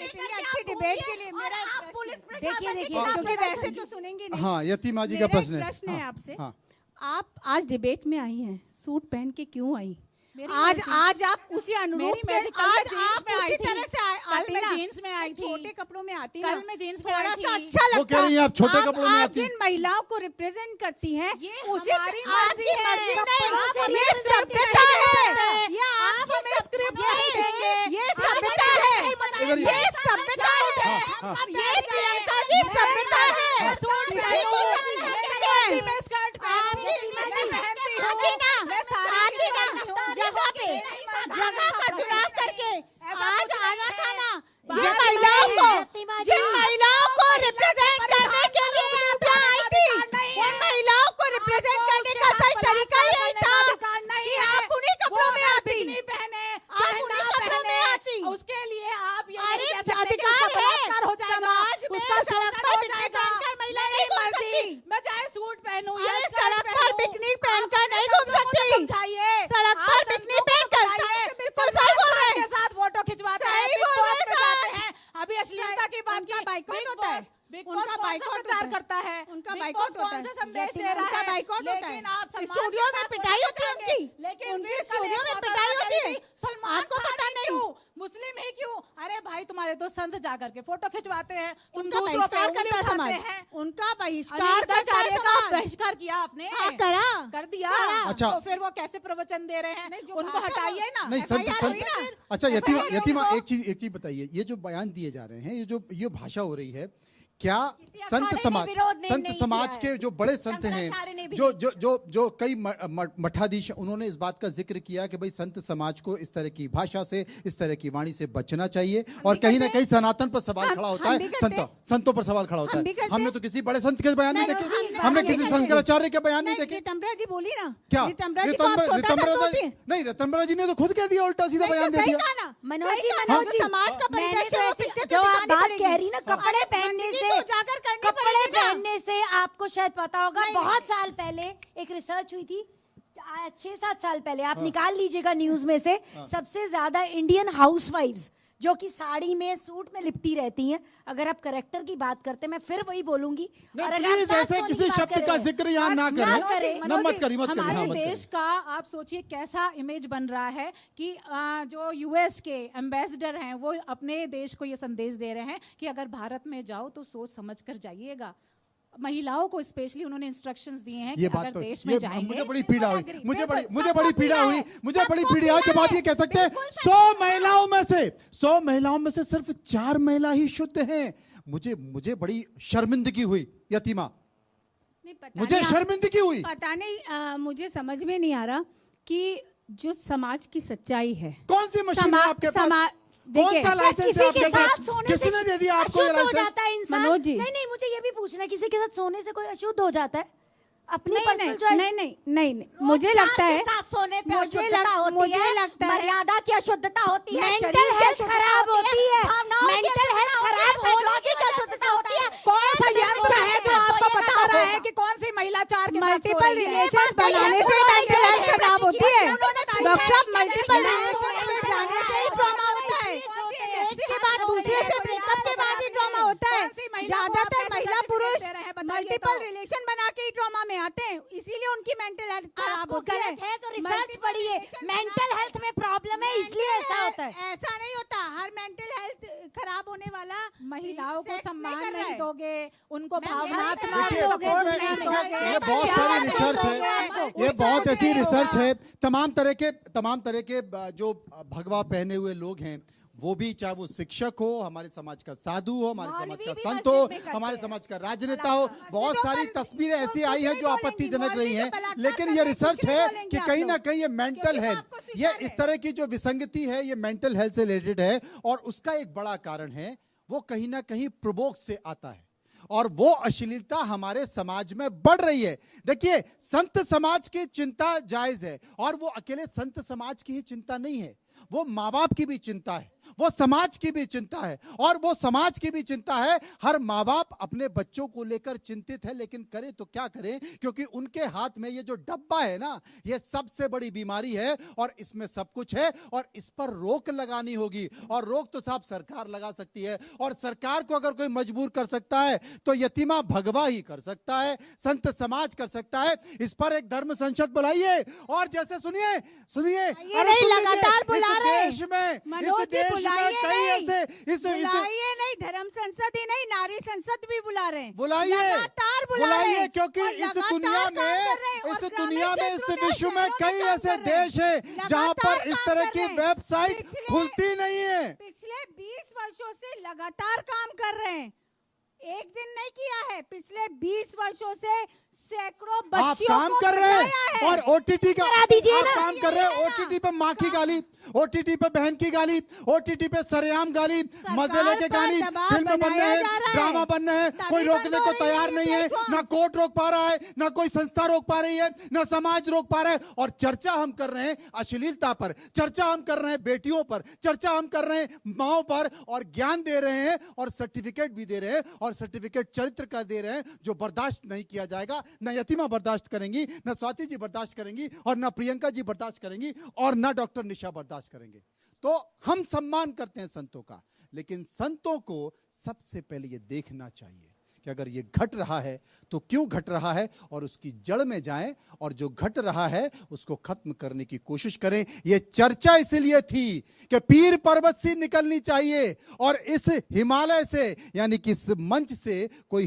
इतनी अच्छी डिबेट के लिए मेरा देखिए क्योंकि वैसे तो सुनेंगे नहीं। हाँ, यतीमा जी का प्रश्न है। प्रश्न है आपसे। हाँ। आप आज डिबेट में आई हैं, सूट पहन के क्यों आई? आज आप उसी अनुरूप के आज आप उसी तरह से आती ना, जीन्स में आई थी, छोटे कपड़ों में आती ना, कल मैं जीन्स में आई थी, थोड़ा सा अच्छा लगता है। वो कह रही हैं आप छोटे कपड़ों में आती हैं। जिन महिलाओं को रिप्रेजेंट करती हैं, उसी आपकी मर्जी नहीं, ये सभ्यता है। ये आप हमें स्क्रिप्ट नहीं देंगे, ये सभ्यता है, ये सभ्यता है, ये प्रियंका जी सभ्यता है। सूट जगह का चुनाव करके आज आना था ना, जिन महिलाओं को रिप्रेजेंट करने के लिए आई थी, उन महिलाओं को रिप्रेजेंट करने का सही तरीका यही था कि आप उन्हीं कपड़ों में आती, आप उन्हीं कपड़ों में आती। उसके लिए आप अधिकार है समाज में, सड़क पर पिकनिक पहनकर महिला नहीं घूम सकती। मैं चाहे सूट पहनूं या सड़क पर पिकनिक पहनकर नहीं घूम सकती। समझाइए, सड़क पर पिकनिक पहनकर बिल्कुल सही बोल रहे हैं, साथ फोटो खिंचवाते हैं, सही बोल रहे हैं। अभी अश्लीलता की बात की, बाइकॉट होता है, उनका बाइकॉट प्रचार करता है, उनका बाइकॉट होता है, कौन सा संदेश दे रहा है, बाइकॉट होता है। लेकिन आप स्टूडियो में पिटाई होती है उनकी, लेकिन उनके स्टूडियो में पिटाई होती है, आपको पता नहीं। मुस्लिम ही क्यों? अरे भाई तुम्हारे तो संत जाकर के फोटो खिंचवाते हैं, तुम उनका दूसरों पे बहिष्कार उंगली करता उठाते समाज हैं। उनका बहिष्कार करता है का समाज। बहिष्कार किया आपने, कर दिया। अच्छा। तो फिर वो कैसे प्रवचन दे रहे हैं? उनको हटाइए ना। नहीं, संत अच्छा यतीमा एक चीज बताइए, ये जो बयान दिए जा रहे हैं, ये भाषा हो रही है, क्या संत समाज के जो बड़े संत हैं, जो कई मठाधीश, उन्होंने इस बात का जिक्र किया कि भाई संत समाज को इस तरह की भाषा से, इस तरह की वाणी से बचना चाहिए, और कहीं ना कहीं सनातन पर सवाल खड़ा होता है, संतों पर सवाल खड़ा होता है। हमने तो किसी बड़े संत के बयान नहीं देखे, हमने किसी शंकराचार्य के बयान नहीं देखे। रीतम्बरा जी बोली ना, क्या नहीं, रीतम्बरा जी ने तो खुद कह दिया, उल्टा सीधा बयान दे दिया। मनोज जी समाज का परिदृश्य जो आप बात कह रही ना, कपड़े पहनने से, उजागर करनी कपड़े पड़ेगी ना। पहनने से आपको शायद पता होगा, बहुत साल पहले एक रिसर्च हुई थी, 6-7 साल पहले, आप निकाल लीजिएगा न्यूज में से, सबसे ज्यादा इंडियन हाउसवाइव्स जो कि साड़ी में, सूट में लिपटी रहती हैं। अगर आप करेक्टर की बात करते, मैं फिर वही बोलूंगी, और प्लीज ऐसे किसी शब्द का जिक्र यहाँ ना करें, मत करिए। हमारे देश का आप सोचिए कैसा इमेज बन रहा है कि जो यूएस के एम्बेसडर हैं, वो अपने देश को ये संदेश दे रहे हैं कि अगर भारत में जाओ तो सोच समझ कर जाइएगा। महिलाओं को स्पेशली उन्होंने इंस्ट्रक्शंस दिए हैं कि अगर देश में जाएंगे। मुझे बड़ी पीड़ा हुई, मुझे बड़ी पीड़ा है जब आप ये कह सकते हैं 100 महिलाओं में से सिर्फ 4 महिला ही शुद्ध हैं। मुझे बड़ी शर्मिंदगी हुई यतीमा, मुझे शर्मिंदगी हुई। पता नहीं, मुझे समझ में नहीं आ रहा कि जो समाज की सच्चाई है, कौन सी मशीन है आपके पास? कौन सा लाइसेंस है आपके पास? किसने दे दिया आपको ये लाइसेंस? मनोज जी, नहीं, मुझे ये भी पूछना है, किसी के साथ सोने से कोई अशुद्ध हो जाता है? अपनी नहीं, मुझे लगता है सोने पे मुझे लगता है मर्यादा की अशुद्धता होती है, मेंटल हेल्थ खराब होती है, मेंटल हेल्थ खराब होने की अशुद्धता होती है। कौन सा यंत्र है जो आपको बता रहा है कि कौन सी महिला 4 के साथ मल्टीपल रिलेशन बनाने से मेंटल हेल्थ खराब होती है डॉक्टर साहब। मल्टीपल रिलेशन में जाने से ही ट्रॉमा होता है, एक के बाद दूसरे से ब्रेकअप के बाद ही ट्रॉमा होता है। ज्यादातर महिला पुरुष मल्टीपल रिलेशन बना के ही ट्रॉमा में आते हैं, इसीलिए उनकी मेंटल हेल्थ खराब होती है। तो रिसर्च पढ़िए, मेंटल हेल्थ में प्रॉब्लम है इसलिए ऐसा होता है। ऐसा नहीं होता, हर मेंटल हेल्थ खराब होने वाला महिलाओं को सम्मान नहीं दोगे, उनको भावनात्मक देखिए, सपोर्ट नहीं दोगे। ये बहुत सारी रिसर्च है, ये बहुत ऐसी रिसर्च है। तमाम तरह के जो भगवा पहने हुए लोग हैं, वो भी, चाहे वो शिक्षक हो, हमारे समाज का साधु हो, हमारे समाज का संत हो, हमारे समाज का राजनेता हो, बहुत सारी तस्वीरें ऐसी आई हैं जो आपत्तिजनक रही हैं। लेकिन ये रिसर्च है कि कहीं ना कहीं ये मेंटल हेल्थ, ये इस तरह की जो विसंगति है, ये मेंटल हेल्थ से रिलेटेड है, और उसका एक बड़ा कारण है वो कहीं ना कहीं प्रबोध से आता है, और वो अश्लीलता हमारे समाज में बढ़ रही है। देखिए, संत समाज की चिंता जायज है, और वो अकेले संत समाज की ही चिंता नहीं है, वो माँ बाप की भी चिंता है, वो समाज की भी चिंता है, और वो समाज की भी चिंता है। हर माँ बाप अपने बच्चों को लेकर चिंतित है, लेकिन करे तो क्या करें, क्योंकि उनके हाथ में ये जो डब्बा है ना, ये सबसे बड़ी बीमारी है और इसमें सब कुछ है और इस पर रोक लगानी होगी। और रोक तो साहब सरकार लगा सकती है, और सरकार को अगर कोई मजबूर कर सकता है तो यतीमा भगवा ही कर सकता है, संत समाज कर सकता है। इस पर एक धर्म संसद बुलाइए, और जैसे सुनिए सुनिए, ये नहीं, लगातार बुला रहे हैं। इस देश में मनोज जी, बुलाइए कई नहीं। ऐसे बुलाइए नहीं, धर्म संसद ही नहीं, नारी संसद भी बुला रहे हैं। बुलाइए, लगातार बुला रहे बुलाइए, हैं। क्योंकि और इस लगातार दुनिया काम कर रहे हैं। में, और इस ग्रामीण दुनिया में, इस क्षेत्रों विश्व में शहरों कई काम ऐसे कर रहे हैं। देश हैं जहां पर लगातार इस काम तरह कर की रहे हैं। वेबसाइट पिछले- खुलती नहीं है। पिछले 20 वर्षों से लगातार काम कर रहे हैं, एक दिन नहीं किया है। पिछले 20 वर्षों से सैकड़ों आप बच्चियों काम को कर रहे बचाया हैं है। और ओटीटी का करा दीजिए आप ना। काम कर रहे हैं। यही है ना। ओटीटी पे माँ की गाली, ओटीटी पे बहन की गाली, ओटीटी पे सरेआम गाली, मजे लेके पर गाली, दबाव फिल्म बन रहे बनाया हैं, जा रहा है। ड्रामा बन रहे हैं, तभी कोई बंद रोकने हो को रही तैयार है नहीं है, प्लेटफॉर्म। ना कोर्ट रोक पा रहा है, ना कोई संस्था रोक पा रही है, ना समाज रोक पा रहा है। और चर्चा हम कर रहे हैं अश्लीलता पर, चर्चा हम कर रहे हैं बेटियों पर, चर्चा हम कर रहे हैं माओ पर, और ज्ञान दे रहे हैं और सर्टिफिकेट भी दे रहे हैं, और सर्टिफिकेट चरित्र का दे रहे हैं जो बर्दाश्त नहीं किया जाएगा। न यतीमा बर्दाश्त करेंगी, न स्वाति जी बर्दाश्त करेंगी, और न प्रियंका जी बर्दाश्त करेंगी, और न डॉक्टर निशा बर्दाश्त करेंगे। तो हम सम्मान करते हैं संतों का, लेकिन संतों को सबसे पहले ये देखना चाहिए कि अगर ये घट रहा है तो क्यों घट रहा है, और उसकी जड़ में जाएं, और जो घट रहा है उसको खत्म करने की कोशिश करें। ये चर्चा इसलिए थी कि पीर पर्वत से निकलनी चाहिए, और इस हिमालय से, यानी कि इस मंच से कोई